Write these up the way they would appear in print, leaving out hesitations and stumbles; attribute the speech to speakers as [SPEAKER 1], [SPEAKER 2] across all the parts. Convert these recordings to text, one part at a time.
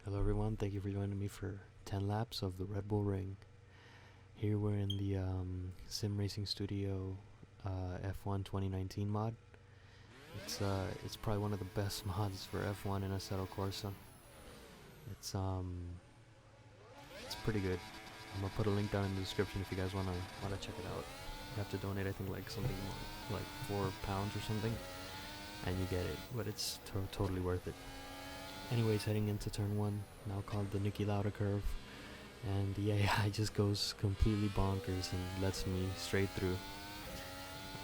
[SPEAKER 1] Hello everyone, thank you for joining me for 10 laps of the Red Bull Ring. Here we're in the Sim Racing Studio F1 2019 mod. It's probably one of the best mods for F1 in Assetto Corsa. It's pretty good. I'm gonna put a link down in the description if you guys wanna check it out. You have to donate, I think, like something like £4 or something, and you get it. But it's totally worth it. Anyways, heading into turn 1, now called the Niki Lauda curve, and the AI just goes completely bonkers and lets me straight through.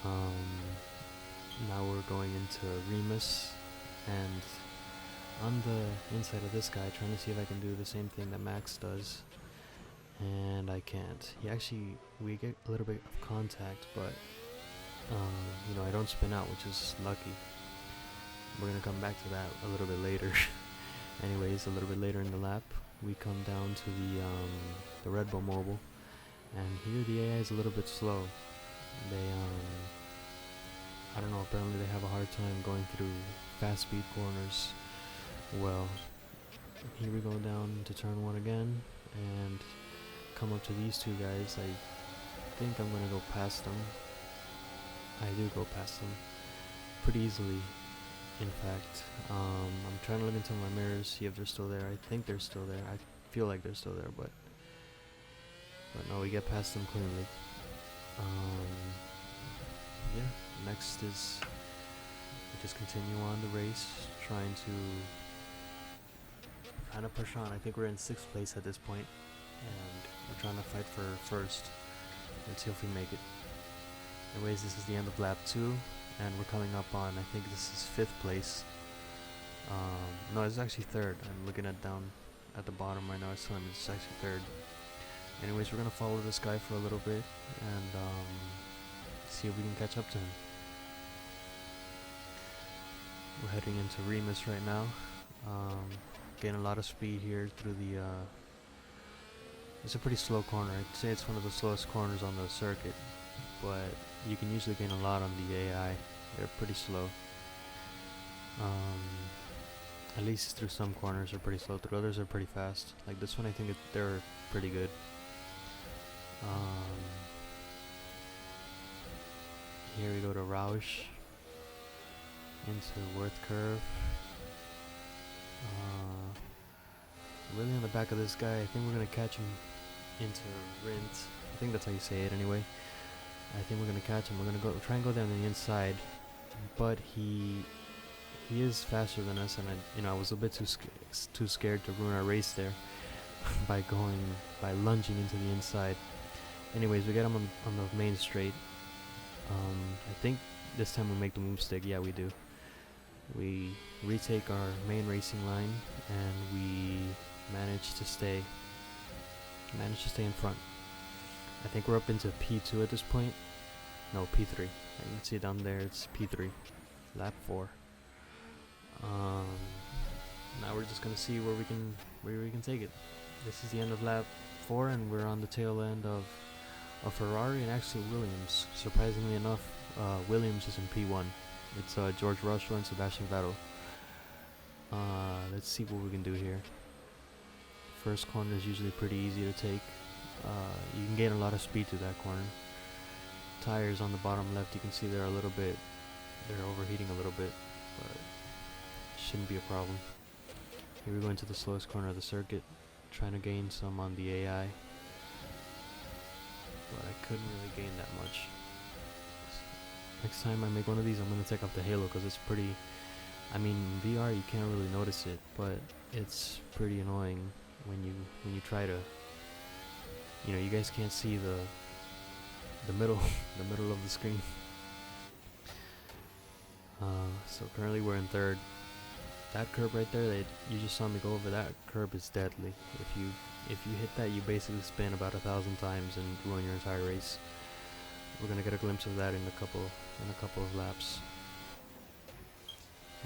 [SPEAKER 1] Now we're going into Remus, and on the inside of this guy, trying to see if I can do the same thing that Max does, and I can't. We get a little bit of contact, but I don't spin out, which is lucky. We're gonna come back to that a little bit later. Anyways, a little bit later in the lap, we come down to the Red Bull Mobile, and here the AI is a little bit slow. They I don't know, apparently they have a hard time going through fast speed corners. Well, here we go down to turn 1 again, and come up to these two guys. I think I'm gonna go past them. I do go past them pretty easily. In fact, I'm trying to look into my mirrors, see if they're still there. I think they're still there. I feel like they're still there, but no, we get past them cleanly. Yeah, next is we just continue on the race, trying to push on. I think we're in 6th place at this point, and we're trying to fight for first. Let's see if we make it. Anyways, this is the end of lap 2. And we're coming up on, I think this is 5th place. No, it's actually 3rd. I'm looking down at the bottom right now. It's telling me it's actually 3rd. Anyways, we're gonna follow this guy for a little bit and see if we can catch up to him. We're heading into Remus right now. Getting a lot of speed here through the. It's a pretty slow corner. I'd say it's one of the slowest corners on the circuit, but you can usually gain a lot on the AI. They're pretty slow. At least through some corners they're pretty slow. Through others they're pretty fast. Like this one, I think they're pretty good. Here we go to Roush into Worth Curve. Really on the back of this guy. I think we're gonna catch him into Rint. I think that's how you say it anyway. I think we're gonna catch him. We're gonna try and go down the inside, but he is faster than us, and I was a bit too scared to ruin our race there by lunging into the inside. Anyways, we get him on the main straight. I think this time we make the move stick. Yeah, we do. We retake our main racing line, and we manage to stay in front. I think we're up into P2 at this point. No, P3. You can see it down there, it's P3. Lap 4. Now we're just gonna see where we can take it. This is the end of lap 4, and we're on the tail end of Ferrari and actually Williams. Surprisingly enough, Williams is in P1. It's George Russell and Sebastian Vettel. Let's see what we can do here. First corner is usually pretty easy to take. You can gain a lot of speed through that corner. Tires on the bottom left, you can see they're overheating a little bit, but shouldn't be a problem. Here we go into the slowest corner of the circuit, trying to gain some on the AI, but I couldn't really gain that much. Next time I make one of these, I'm gonna take off the halo because it's pretty. I mean, in VR you can't really notice it, but it's pretty annoying when you try to. You guys can't see the middle of the screen. So currently we're in 3rd. That curb right there that you just saw me go over, that curb is deadly. If you hit that, you basically spin about 1,000 times and ruin your entire race. We're gonna get a glimpse of that in a couple of laps.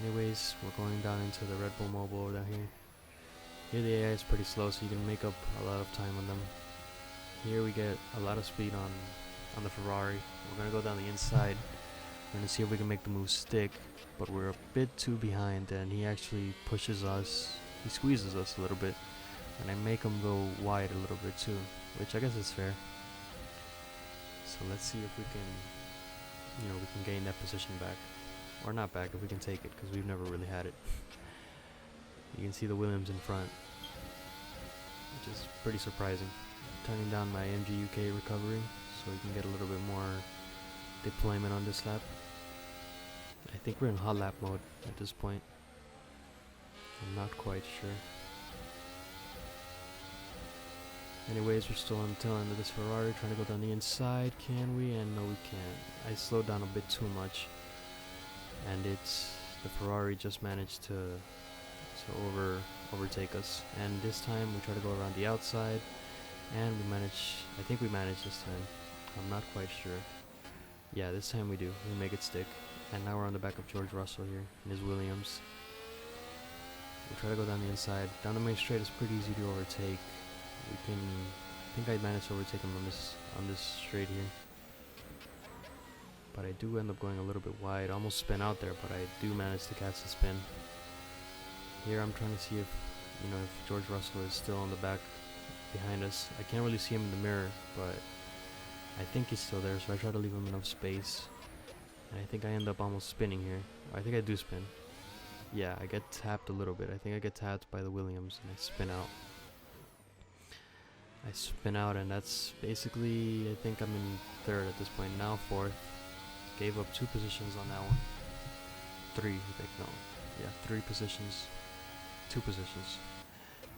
[SPEAKER 1] Anyways, we're going down into the Red Bull Mobile down here. Here the AI is pretty slow, so you can make up a lot of time on them. Here we get a lot of speed on the Ferrari. We're gonna go down the inside. We're gonna see if we can make the move stick, but we're a bit too behind, and he actually pushes us he squeezes us a little bit, and I make him go wide a little bit too, which I guess is fair. So let's see if we can, we can gain that position back. Or not back, if we can take it, because we've never really had it. You can see the Williams in front, which is pretty surprising. Turning down my MG UK recovery, so we can get a little bit more deployment on this lap. I think we're in hot lap mode at this point. I'm not quite sure. Anyways, we're still on the tail end of this Ferrari, trying to go down the inside. Can we? And no, we can't. I slowed down a bit too much, and the Ferrari just managed to overtake us. And this time we try to go around the outside, and I think we managed this time. I'm not quite sure. Yeah, this time we do. We make it stick. And now we're on the back of George Russell here in his Williams. We try to go down the inside. Down the main straight is pretty easy to overtake. I think I managed to overtake him on this straight here. But I do end up going a little bit wide. Almost spin out there, but I do manage to catch the spin. Here I'm trying to see if George Russell is still on the back behind us. I can't really see him in the mirror, but I think he's still there, so I try to leave him enough space. And I think I end up almost spinning here. I think I do spin. Yeah, I get tapped a little bit. I think I get tapped by the Williams, and I spin out. And that's basically, I think I'm in third at this point. Now fourth. Gave up 2 positions on that one. 3, I think, no. Yeah, 3 positions. 2 positions.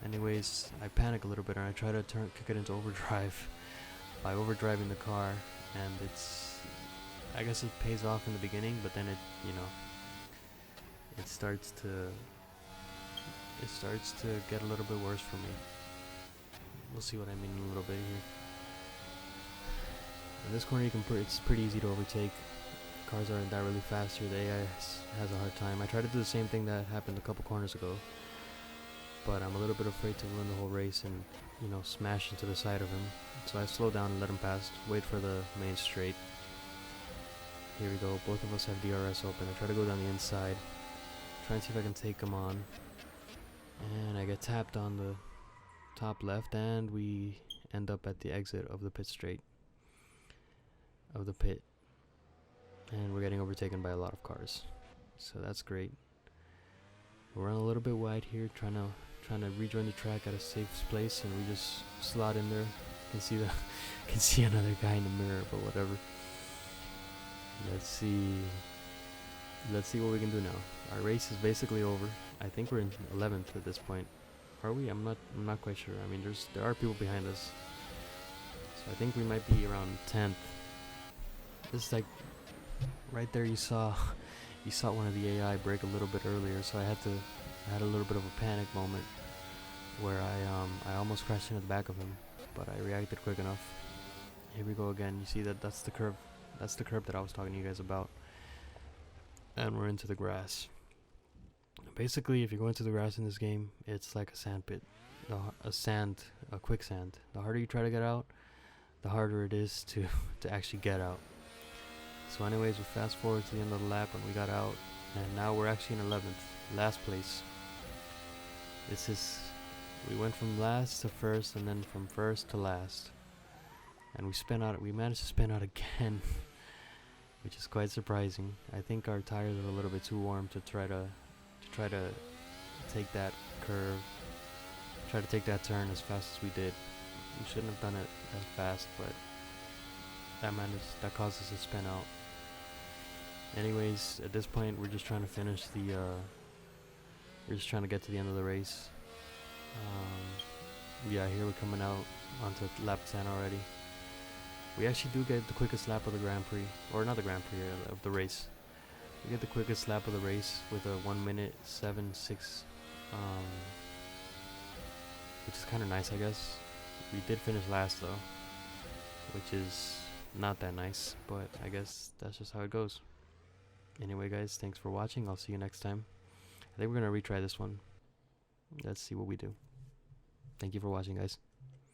[SPEAKER 1] Anyways, I panic a little bit, and I try to kick it into overdrive by overdriving the car, and I guess it pays off in the beginning, but then it starts to get a little bit worse for me. We'll see what I mean in a little bit here. In this corner, it's pretty easy to overtake. Cars aren't that really fast here. The AI has a hard time. I tried to do the same thing that happened a couple corners ago, but I'm a little bit afraid to win the whole race and smash into the side of him. So I slow down and let him pass. Wait for the main straight. Here we go. Both of us have DRS open. I try to go down the inside, try and see if I can take him on, and I get tapped on the top left, and we end up at the exit of the pit, and we're getting overtaken by a lot of cars, so that's great. We're on a little bit wide here, trying to rejoin the track at a safe place, and we just slot in there. You can see another guy in the mirror, but whatever. Let's see what we can do now. Our race is basically over. I think we're in 11th at this point. Are we? I'm not quite sure. I mean, there are people behind us, so I think we might be around 10th. This is like right there. You saw one of the AI break a little bit earlier, so I had a little bit of a panic moment where I almost crashed into the back of him, but I reacted quick enough. Here we go again. You see that's the curve. That's the curve that I was talking to you guys about. And we're into the grass. Basically, if you go into the grass in this game, it's like a sand pit, a quicksand. The harder you try to get out, the harder it is to actually get out. So anyways, we fast forward to the end of the lap, and we got out, and now we're actually in 11th, last place. We went from last to first, and then from first to last, and we managed to spin out again, which is quite surprising. I think our tires are a little bit too warm to try to take that curve, try to take that turn as fast as we did. We shouldn't have done it that fast, but that caused us to spin out. Anyways, at this point, we're just trying to finish we're just trying to get to the end of the race. Yeah, here we're coming out onto lap 10 already. We actually do get the quickest lap of the Grand Prix, or not the Grand Prix, of the race. We get the quickest lap of the race with a 1:07.6, which is kind of nice, I guess. We did finish last though, which is not that nice, but I guess that's just how it goes. Anyway, guys, thanks for watching. I'll see you next time. I think we're gonna retry this one. Let's see what we do. Thank you for watching, guys.